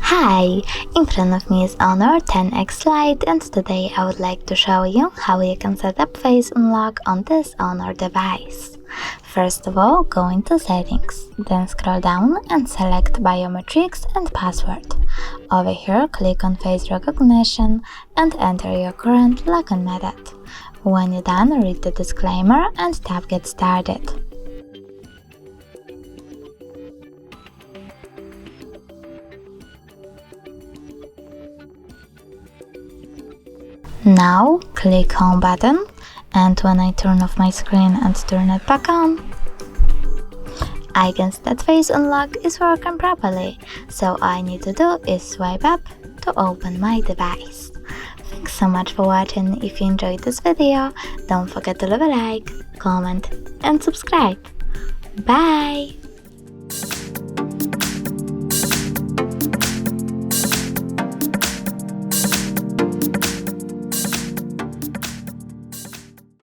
Hi! In front of me is our 10X Lite, and today I would like to show you how you can set up Face Unlock on this Honor device. First of all, go into Settings, then scroll down and select Biometrics and Password. Over here, click on Face Recognition and enter your current login method. When you're done, read the disclaimer and tap Get Started. Now click Home button, and when I turn off my screen and turn it back on, I can see that Face Unlock is working properly, so all I need to do is swipe up to open my device. Thanks so much for watching. If you enjoyed this video, don't forget to leave a like, comment and subscribe. Bye!